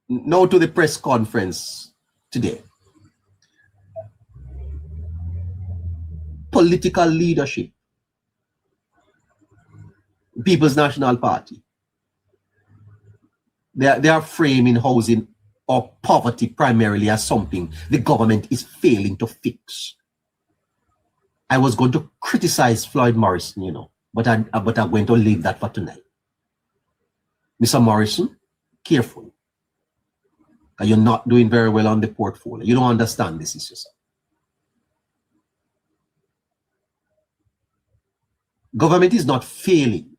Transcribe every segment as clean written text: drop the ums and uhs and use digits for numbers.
Now to the press conference today. Political leadership, People's National Party, they are framing housing or poverty primarily as something the government is failing to fix. I was going to criticize Floyd Morrison, you know, but I'm going to leave that for tonight. Mr. Morrison, careful. You're not doing very well on the portfolio. You don't understand this issue, sir. Government is not failing.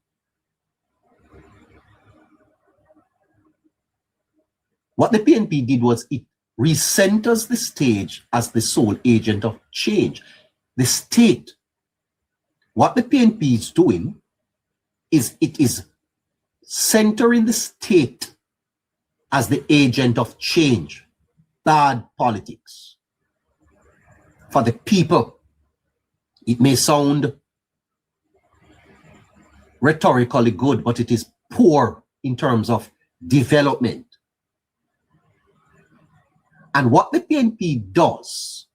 What the PNP did was it recenters the stage as the sole agent of change. The state, what the PNP is doing is it is centering the state as the agent of change. Bad politics. For the people, it may sound rhetorically good, but it is poor in terms of development. And what the PNP does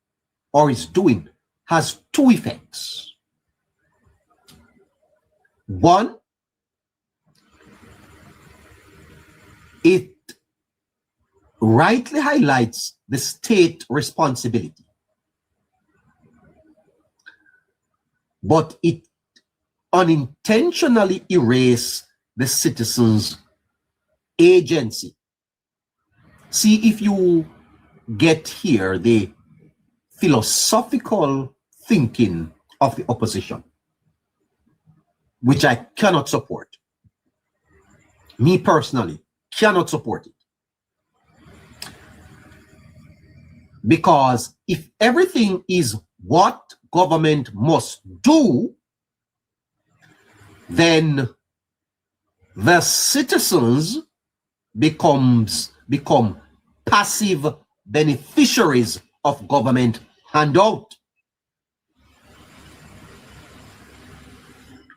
or is doing has two effects. One, it rightly highlights the state responsibility, but it unintentionally erases the citizens' agency. See, if you get here the philosophical thinking of the opposition, which I cannot support. Me personally, cannot support it. Because if everything is what government must do, then the citizens become passive beneficiaries of government handout.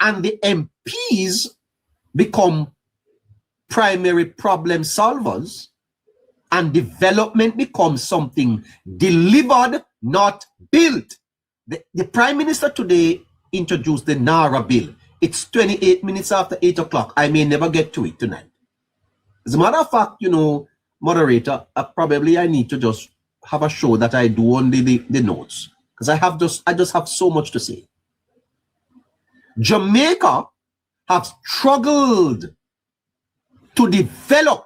And the MPs become primary problem solvers, and development becomes something delivered, not built. The Prime Minister today introduced the NARA bill. It's 28 minutes after 8 o'clock. I may never get to it tonight. As a matter of fact, you know, moderator, probably I need to just have a show that I do only the notes, because I just have so much to say. Jamaica has struggled to develop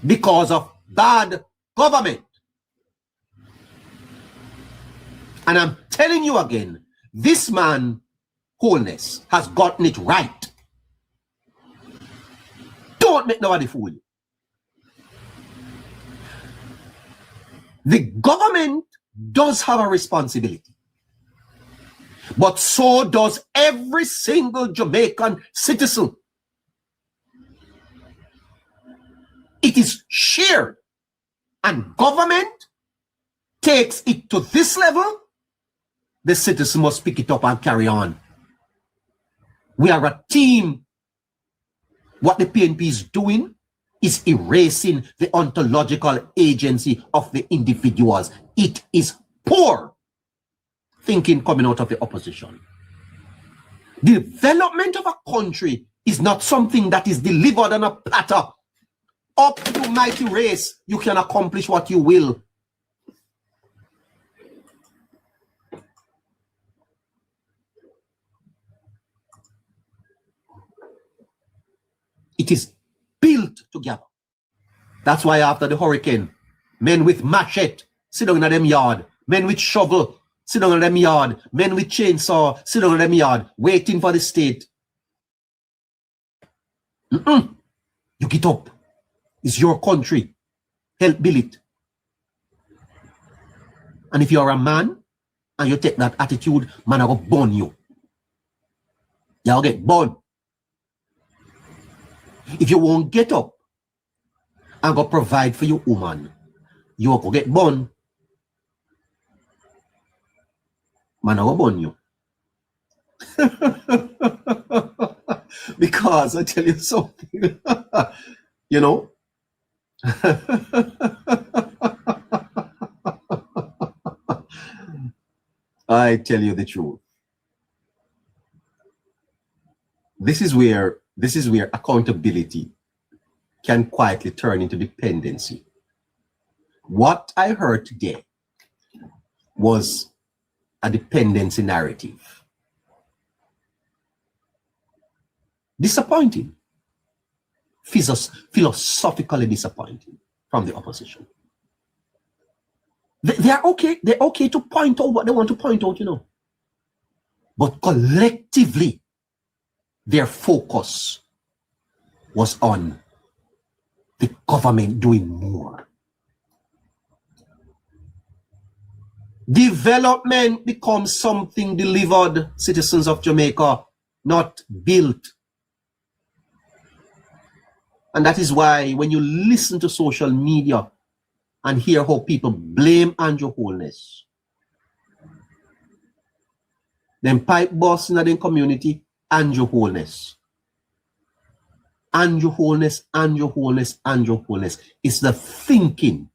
because of bad government. And I'm telling you again, this man, Wholeness, has gotten it right. Don't make nobody fool you. The government does have a responsibility, but so does every single Jamaican citizen. It is shared, and government takes it to this level, the citizen must pick it up and carry on. We are a team. What the PNP is doing is erasing the ontological agency of the individuals. It is poor thinking coming out of the opposition. The development of a country is not something that is delivered on a platter. Up to mighty race, you can accomplish what you will. It is built together. That's why after the hurricane, men with machete sit down in them yard, men with shovel sit down in them yard, men with chainsaw sit down in them yard, waiting for the state. You get up. It's your country. Help build it. And if you're a man and you take that attitude, man, I will burn you. You'll get burned. If you won't get up and go provide for your woman, you will go get burned. Man, I will burn you. Because I tell you something, you know, I tell you the truth. This is where accountability can quietly turn into dependency. What I heard today was a dependency narrative. Disappointing. Philosophically disappointing from the opposition. They're okay to point out what they want to point out, you know. But collectively, their focus was on the government doing more. Development becomes something delivered, citizens of Jamaica, not built. And that is why when you listen to social media and hear how people blame Andrew Holness, then pipe boss in the community, Andrew Holness. Andrew Holness, Andrew Holness, Andrew Holness is the thinking.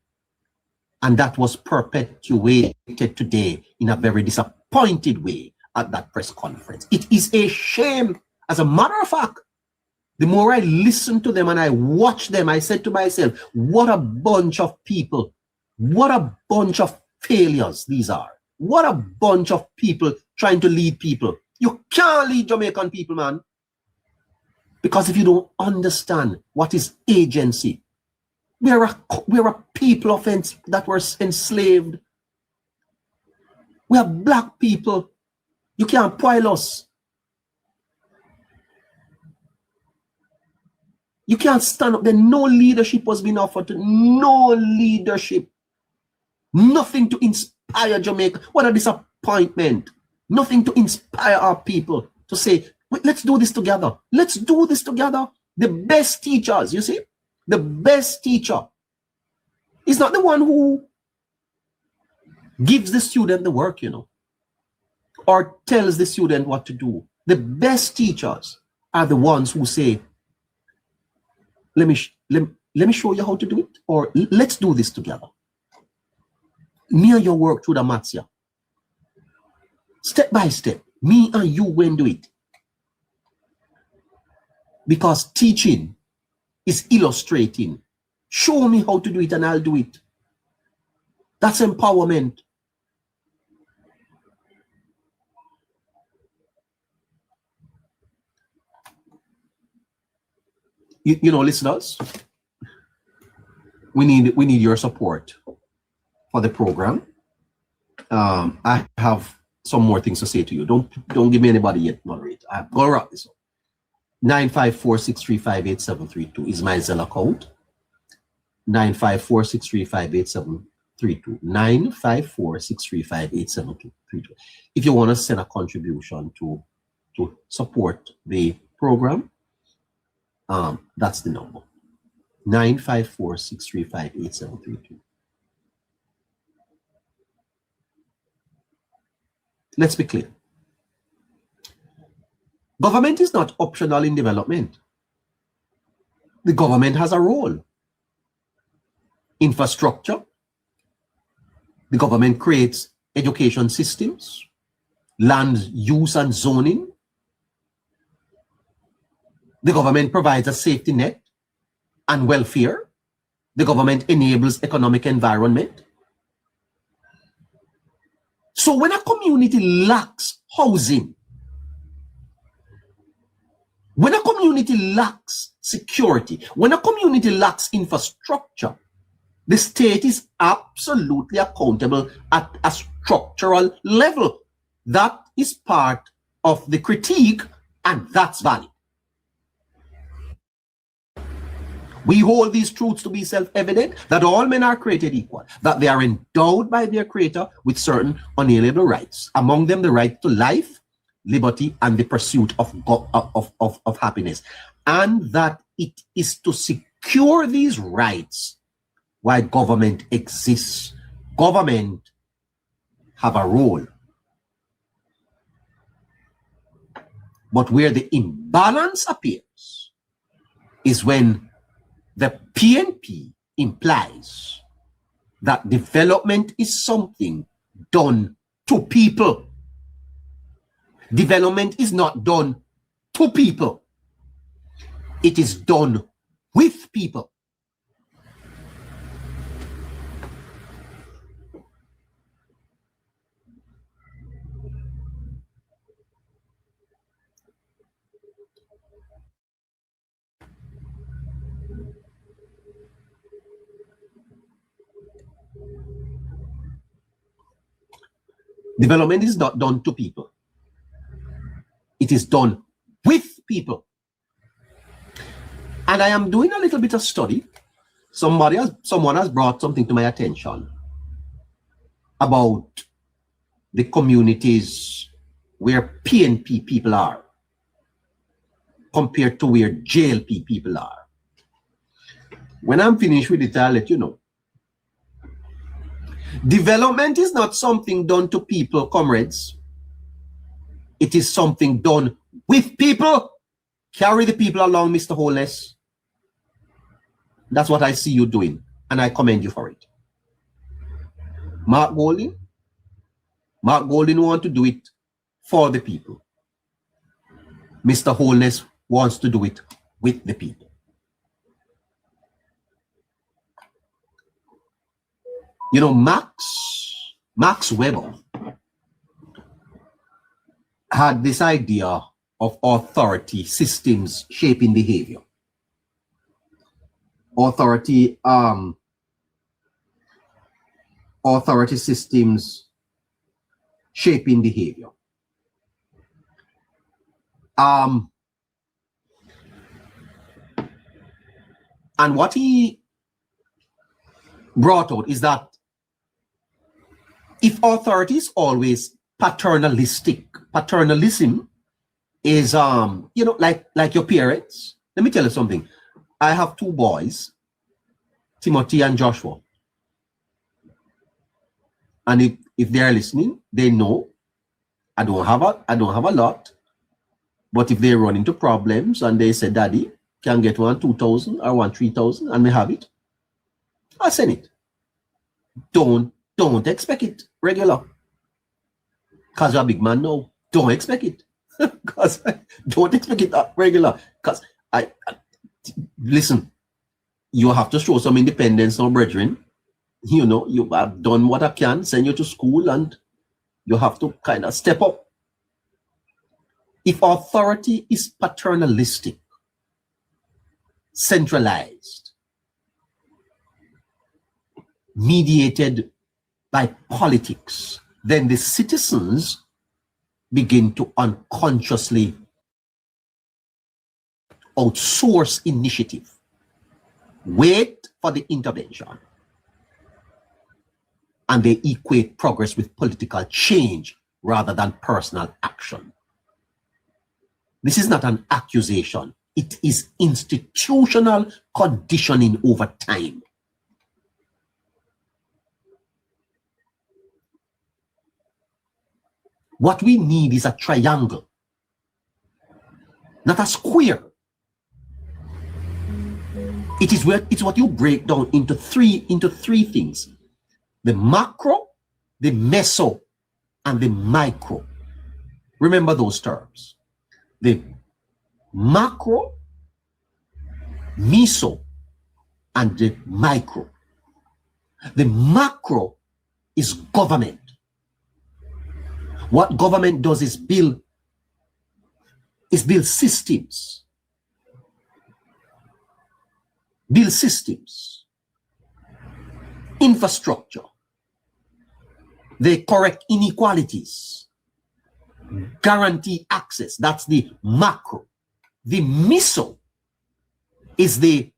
And that was perpetuated today in a very disappointed way at that press conference. It is a shame. As a matter of fact, the more I listen to them and I watch them, I said to myself, what a bunch of people. What a bunch of failures these are. What a bunch of people trying to lead people. You can't lead Jamaican people, man. Because if you don't understand what is agency, we're a people of that were enslaved. We are black people. You can't pile us. You can't stand up there. No leadership was being offered. No leadership. Nothing to inspire Jamaica. What a disappointment. Nothing to inspire our people to say, let's do this together. Let's do this together. The best teachers, you see, the best teacher is not the one who gives the student the work, you know, or tells the student what to do. The best teachers are the ones who say, let me show you how to do it, or let's do this together. Me and you work through the maths here. Step by step, me and you will do it. Because teaching is illustrating. Show me how to do it and I'll do it. That's empowerment. You know, listeners, we need your support for the program. I have some more things to say to you. Don't give me anybody yet, moderate. I'm gonna wrap this up. 954-635-8732 is my Zelle account. 954-635-8732. 954-635-8732. If you want to send a contribution to support the program, that's the number. 954-635-8732. Let's be clear. Government is not optional in development. The government has a role. Infrastructure. The government creates education systems, land use and zoning. The government provides a safety net and welfare. The government enables economic environment. So when a community lacks housing, when a community lacks security, when a community lacks infrastructure, the state is absolutely accountable at a structural level. That is part of the critique, and that's valid. We hold these truths to be self-evident, that all men are created equal, that they are endowed by their creator with certain unalienable rights, among them the right to life, liberty, and the pursuit of happiness, and that it is to secure these rights why government exists. Government have a role. But where the imbalance appears is when the PNP implies that development is something done to people. Development is not done to people. It is done with people. Development is not done to people. It is done with people. And I am doing a little bit of study. Someone has brought something to my attention about the communities where PNP people are compared to where JLP people are. When I'm finished with it, I'll let you know. Development is not something done to people, comrades. It is something done with people. Carry the people along, Mr. Holness. That's what I see you doing, and I commend you for it. Mark Golding wants to do it for the people. Mr. Holness wants to do it with the people. You know, Max Weber had this idea of authority systems shaping behavior. Authority systems shaping behavior. And what he brought out is that if authority is always paternalistic, paternalism is you know, like your parents. Let me tell you something. I have two boys, Timothy and Joshua. And if they are listening, they know I don't have a lot. But if they run into problems and they say, Daddy, can get one 2,000 or one 3,000 and we have it, I'll send it. Don't expect it regular. Because you're a big man now. Don't expect it. Because don't expect it regular. Because listen, you have to show some independence now, brethren. You know, you have done what I can, send you to school, and you have to kind of step up. If authority is paternalistic, centralized, mediated by politics, then the citizens begin to unconsciously outsource initiative, wait for the intervention, and they equate progress with political change rather than personal action. This is not an accusation. It is institutional conditioning over time. What we need is a triangle, not a square. It's what you break down into three things: the macro, the meso, and the micro. Remember those terms: the macro, meso, and the micro. The macro is government. What government does is build systems. Build systems, infrastructure. They correct inequalities, guarantee access. That's the macro. The meso is the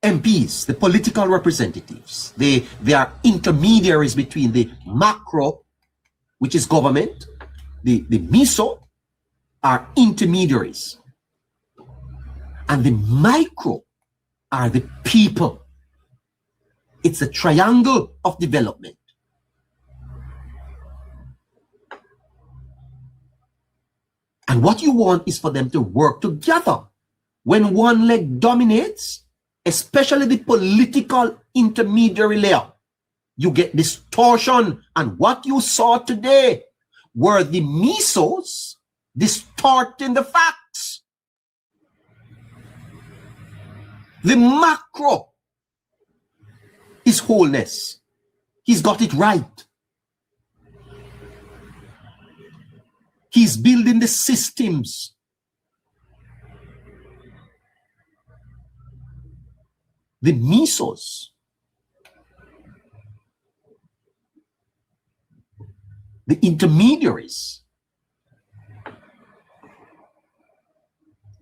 MPs, the political representatives. They are intermediaries between the macro, which is government. The meso are intermediaries. And the micro are the people. It's a triangle of development. And what you want is for them to work together. When one leg dominates, especially the political intermediary layer, you get distortion. And what you saw today were the mesos distorting the facts. The macro is wholeness. He's got it right. He's building the systems. The mesos, the intermediaries,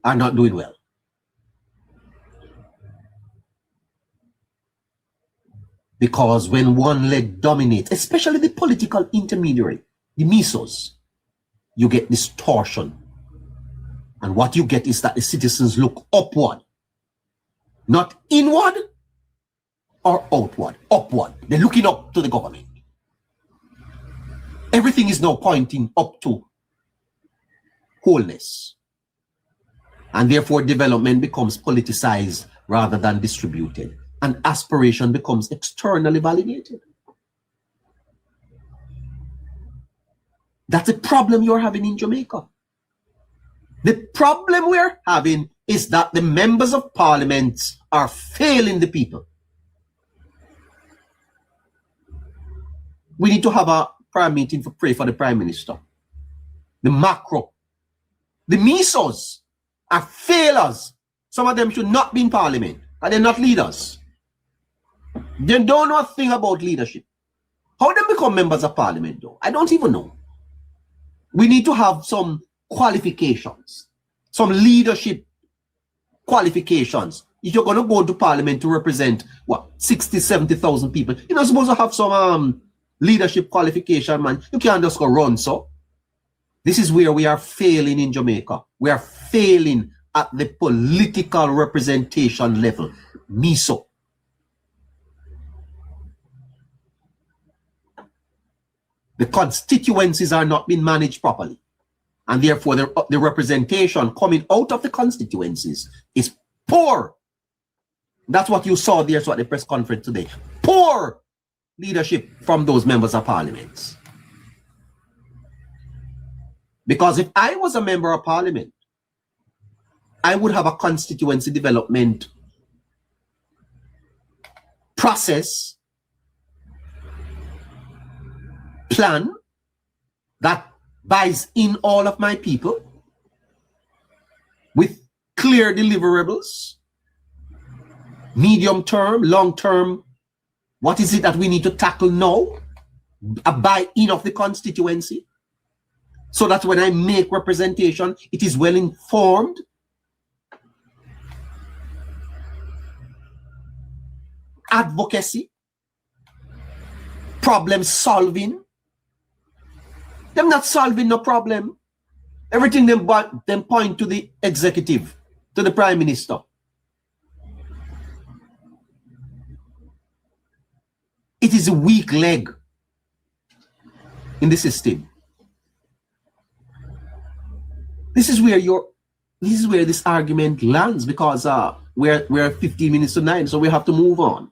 are not doing well. Because when one leg dominates, especially the political intermediary, the mesos, you get distortion. And what you get is that the citizens look upward, not inward or outward, upward. They're looking up to the government. Everything is now pointing up to wholeness. And therefore development becomes politicized rather than distributed. And aspiration becomes externally validated. That's a problem you're having in Jamaica. The problem we're having is that the members of parliament are failing the people. We need to have a prayer meeting to pray for the Prime Minister. The macro. The mesos are failures. Some of them should not be in parliament, and they're not leaders. They don't know a thing about leadership. How they become members of parliament, though? I don't even know. We need to have some qualifications, some leadership qualifications. If you're going to go into parliament to represent, what, 60, 70,000 people, you're not supposed to have some leadership qualification, man. You can't just go run, so. This is where we are failing in Jamaica. We are failing at the political representation level. MISO. The constituencies are not being managed properly. And therefore, the representation coming out of the constituencies is poor. That's what you saw there at the press conference today. Poor leadership from those members of parliament. Because if I was a member of parliament, I would have a constituency development process, plan that buys in all of my people with clear deliverables, medium term, long term. What is it that we need to tackle now? A buy-in of the constituency, so that when I make representation, it is well informed. Advocacy, problem solving. Them not solving no problem. Everything them point to the executive, to the Prime Minister. It is a weak leg in the system. This is where this argument lands, because we're 15 minutes to 9, so we have to move on.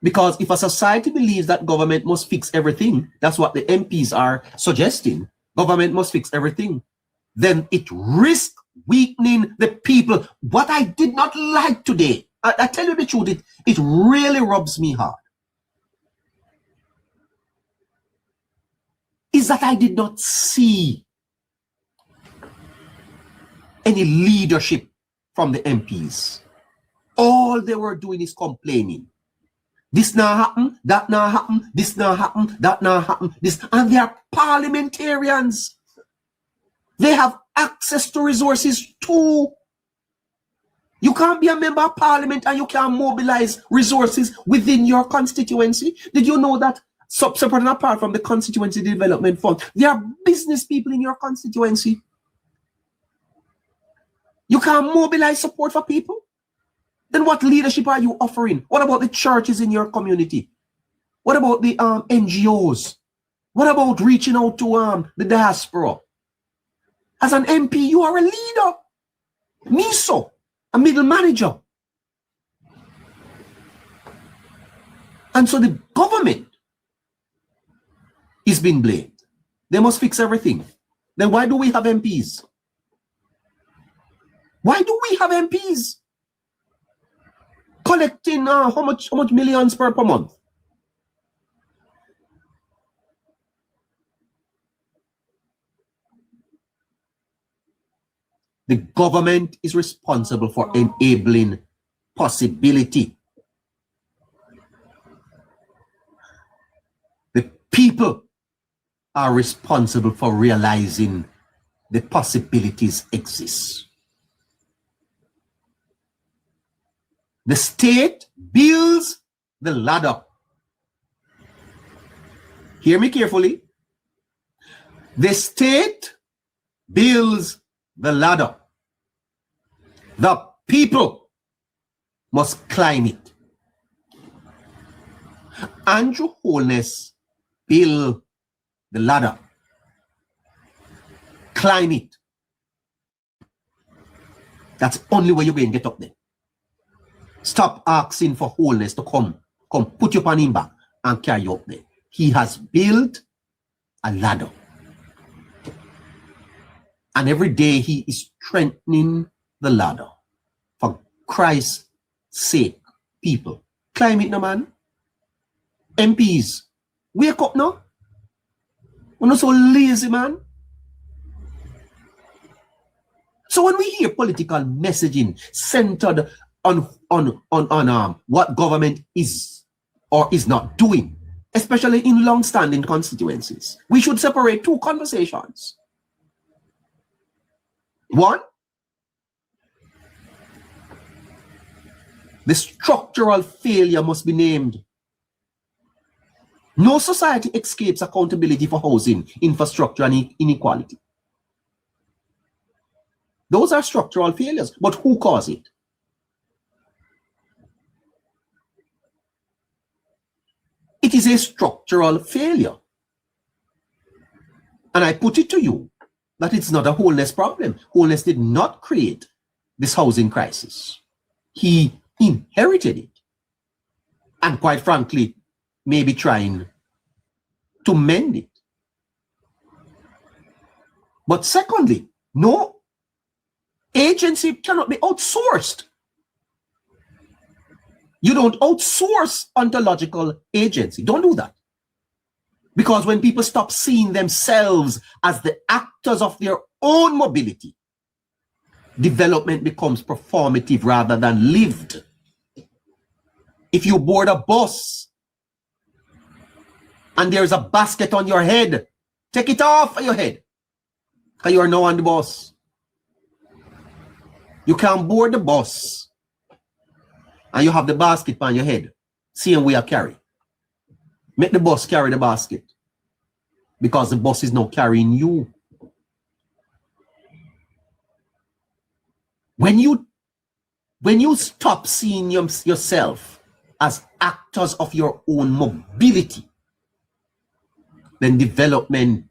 Because if a society believes that government must fix everything, that's what the MPs are suggesting, government must fix everything, then it risks weakening the people. What I did not like today, I tell you the truth, it really rubs me hard, is that I did not see any leadership from the MPs. All they were doing is complaining. This now happen, that now happen, this now happen, that now happen, this, and they are parliamentarians. They have access to resources too. You can't be a member of parliament and you can't mobilize resources within your constituency. Did you know that, separate and apart from the constituency development fund, there are business people in your constituency? You can't mobilize support for people? Then what leadership are you offering? What about the churches in your community? What about the NGOs? What about reaching out to the diaspora? As an MP, you are a leader. MISO. a middle manager. And so the government is being blamed. They must fix everything. Then why do we have MPs? Why do we have MPs collecting how much millions per month? The government is responsible for enabling possibility. The people are responsible for realizing the possibilities exist. The state builds the ladder. Hear me carefully. The state builds the ladder. The people must climb it. Andrew Holness build the ladder. Climb it. That's the only way you're going to get up there. Stop asking for Holness to come put you on him back and carry you up there. He has built a ladder. And every day he is strengthening the ladder. For Christ's sake, people, climb it now, man. MPs, wake up now. We're not so lazy, man. So when we hear political messaging centered on what government is or is not doing, especially in long-standing constituencies, we should separate two conversations. One, the structural failure must be named. No society escapes accountability for housing, infrastructure, and inequality. Those are structural failures, but who caused it? It is a structural failure. And I put it to you that it's not a Holness problem. Holness did not create this housing crisis. He inherited it. And quite frankly, maybe trying to mend it. But secondly, no agency cannot be outsourced. You don't outsource ontological agency. Don't do that. Because when people stop seeing themselves as the actors of their own mobility, development becomes performative rather than lived. If you board a bus and there's a basket on your head, take it off your head, because you are now on the bus. You can board the bus and you have the basket on your head, same way I carry. Make the bus carry the basket, because the bus is now carrying you. When you stop seeing yourself as actors of your own mobility, then development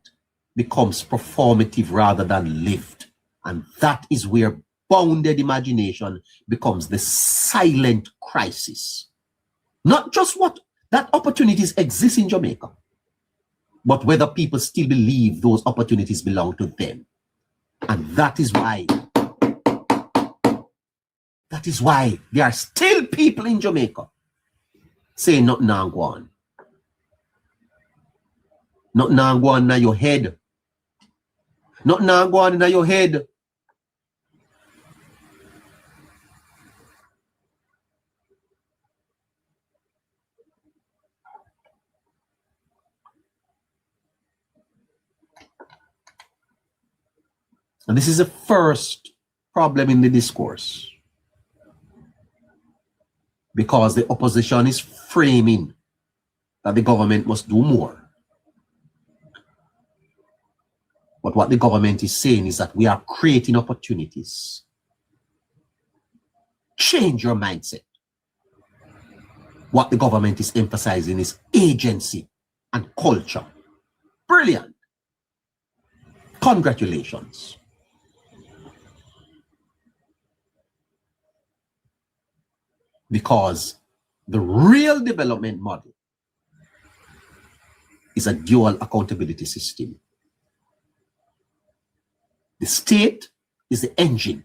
becomes performative rather than lived. And that is where bounded imagination becomes the silent crisis. Not just what that opportunities exist in Jamaica, but whether people still believe those opportunities belong to them. And that is why there are still people in Jamaica saying nothing now go on. Nothing now go on in your head. Nothing now go on in your head. And this is the first problem in the discourse, because the opposition is framing that the government must do more. But what the government is saying is that we are creating opportunities. Change your mindset. What the government is emphasizing is agency and culture. Brilliant. Congratulations. because the real development model is a dual accountability system. The state is the engine.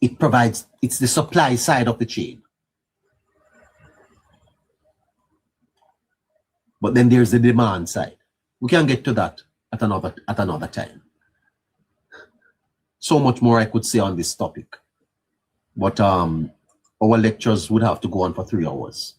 It provides, it's the supply side of the chain. But then there's the demand side. We can get to that at another time. So much more I could say on this topic. But our lectures would have to go on for 3 hours.